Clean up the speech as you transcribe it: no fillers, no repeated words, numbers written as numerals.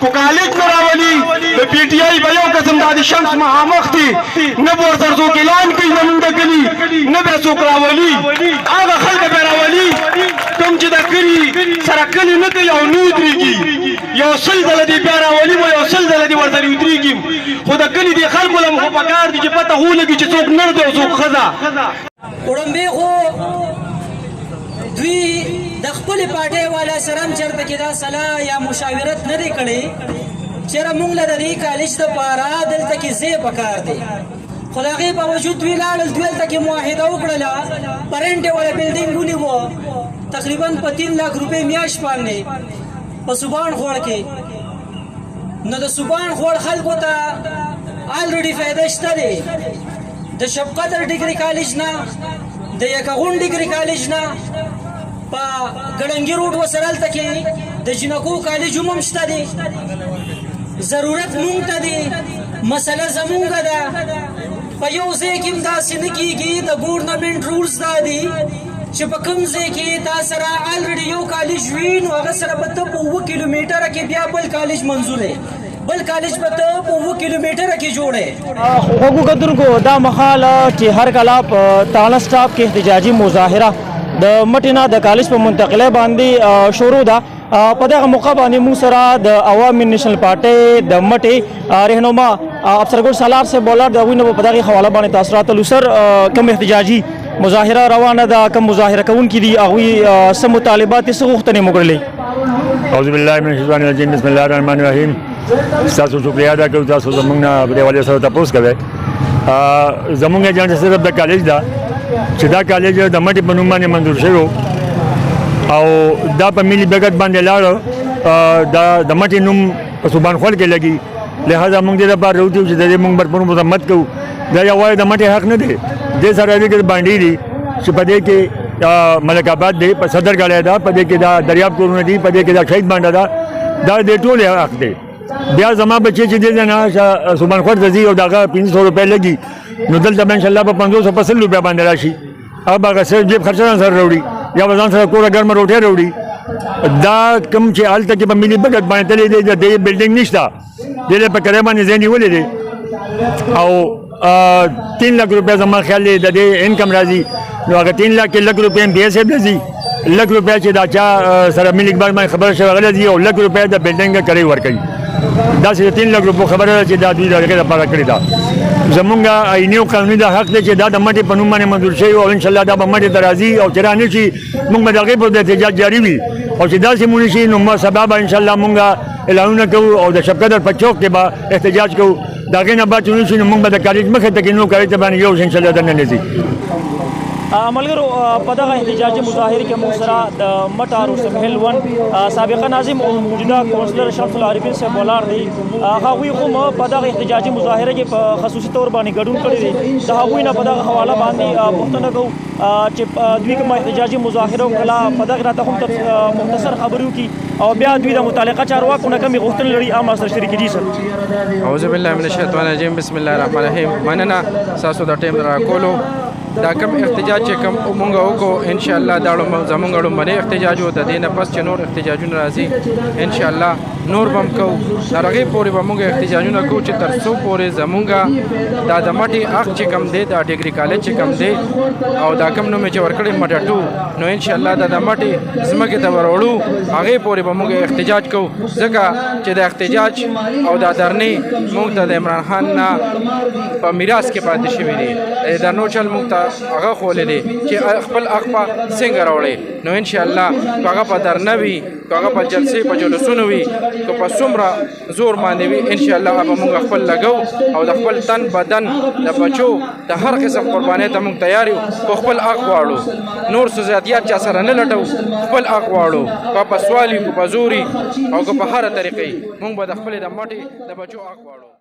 کو کالج نه راولي د پی ټی آی به یو قسم د شمس مخامخ دي نه به ورسره څوک اعلان کوي زمونږ د کلي نه به څوک راولي هغه خلک به راولي کوم چې د کلي سره کلي نه کوي او نه ودرېږي یو سل ځله دې بیا راولي و یو سل ځله دې ورسره ودرېږي خو د کلي دې خلکو له خو پکار دي چې پته ولګي چې څوک نر دی او څوک ښځه وړاندې خو دوی د خپلې پارټۍ والا سره هم چېرته کې دا صلاح یا مشاورت نه دی کړی چېرې موږ له د دې کالج دپاره دلته کې ځای پکار دی خو د هغې باوجود دوی لاړل دوی هلته کې معاهده وکړله په رنټ یې والا بلډینګ ونیوه تقریبا په 3 लाख روپۍ میاشت باندې په سوبان خوړ کې نو د سوبان خوړ خلکو ته آلریډي فایده شته دی د شب قدر ډیګري کالج نه د یکغون ډیګري کالج نه په ګړنګي روډ ورسره هلته کې د جنکو کالج هم شته دی ضرورت مونږ ته دی مسله زمونږ ده په یو ځای کې هم داسې نه کېږي د ګورنمنټ رولز دا دي چې په کوم ځای کې تا سره آلریډي یو کالج وي نو هغه سره به ته په 7 کیلومیټره کې بیا بل کالج منظور دی بل کالج به ته په 7 کیلومیټره کې جوړې خوږو کتونکو دا مهال چې هر کله په تاله سټاپ کې احتجاجي مظاهره د مټې نه د کالج په منتقلی باندې شروع ده په دغه موقع باندې موږ سره د عوامي نیشنل پارټۍ د مټې رهنما افسرګل سالار صاحب بولر د هغوی نه په دغې حواله باندې تاثرات لرو سر کوم احتجاجي مظاهره روانه ده کوم مظاهره کوونکي دي هغوی څه مطالبات څه غوښتنې موږ کړلې اعوذ بالله من الشیطان الرجیم بسم الله الرحمن الرحیم تاسو شکریہ ادا کوو تاسو زموږ نه په دې حوالې سره تپوس کوئ زموږ ایجنټ صرف د کالج ده چې دا کالج د مټې په نوم باندې منظور شوی او دا په ملي بګت باندې لاړو د مټې نوم په سوبان خوړ کې لګي لہذا موږ دې لپاره راوځو چې د دې موږ پر مذمت کوو دا یوازې د مټې حق نه دی دې سره دې باندې دي چې په دې کې ملک آباد دی په صدر ګاډی ده په دې کې دا دریاب کورونه دي په دې کې دا شهید بانډه ده دا دې ټول حق دی بیا زما بچی چې دې نه سوبان خوړ ته ځي او دغه 500 روپۍ لګي نو دلته به انشاءالله په 500 روپۍ باندې راشي अब هغه صرف جیب خرچه سره راوړي یا به ځان سره کوره ګرمه روټۍ راوړي دا کوم چې هلته کې په ملي بګت باندې تللی دی د دې بلډینګ نشته دې په کرایه باندې ځای نیولی دی او 3 लाख روپۍ زما خیال دی د دې انکم راځي نو هغه 3 लाख کې لږ روپۍ هم بی ایس ایف ته ځي لږ روپۍ چې دا چا سره ملي اقبال باندې خبره شوې هغه ځي او لږ روپۍ د بلډینګ کرایه ورکوي داسې د 3 लाख روپۍ خبره ده چې دا دوی د هغې لپاره کړې ده زمونږ آئیني او قانوني دا حق دی چې دا د مټې په نوم باندې منظور شوی او انشاءالله دا به مټې ته راځي او چې را نه شي موږ به د هغې پر احتجاج جاري وي او چې داسې مو نه شي نو سبا به انشاءالله موږ اعلانونه کوو او د شبقدر په چوک کې به احتجاج کوو د هغې نه بعد چې ونه شي نو موږ به د کالج مخې ته کېنو کالج ته باندې یو انشاءالله دننه ځي ملګرو په دغه احتجاجي مظاهرې کې موږ سره د مټ رستم هیل 1 سابقه ناظم او موجوده کونسلر شمس العارفین صاحب ولاړ دي هغوی خو په دغه احتجاجي مظاهره کې په خصوصي طور باندې ګډون کړی دی د هغوی نه په دغه حواله باندې پوښتنه کوو چې دوی کوم احتجاجي مظاهره وکړه په دغه راته هم مختصر خبرې وکړي او بیا دوی د متعلقه چارواکو نه کومې غوښتنې لري عام سره شریکې دي سر اعوذ بالله من الشیطان الرجیم بسم الله الرحمن الرحیم مننه ستاسو د ټیم راکولو دا کم احتجاج چې کم مونږ وکړو انشاءالله دا زمونږ لومړی احتجاج و د دې نه پس چې نور احتجاجونه راځي انشاءالله نور به هم کوو تر هغې پورې به مونږ احتجاجونه کوو چې تر څو پورې زمونږ دا د مټې حق چې کم دی دا ډیګري کالج چې کم دی او دا کم نوم یې چې ورکړی مټه 2 نو انشاءالله دا د مټې ځمکې ته وروړو هغې پورې به مونږ احتجاج کوو ځکه چې د احتجاج او دا درنې مونږ ته د عمران خان نه په میراث کې پاتې شوي دي دا نو چل مونږ ته هغه خولی دی چې خپل حق به څنګه راوړی نو انشاءالله که هغه په درنه وي که هغه په جلسې په جلوسونو وي که په څومره زور باندې وي انشاءالله به مونږ خپل لګو او د خپل تن بدن د بچو د هر قسم قربانۍ ته مونږ تیار یو خو خپل حق غواړو نور څه زیاتیات چا سره نه لټو خپل حق غواړو که په سوال وي که په زور وي او که په هره طریقې مونږ به د خپلې د مټې د بچو حق غواړو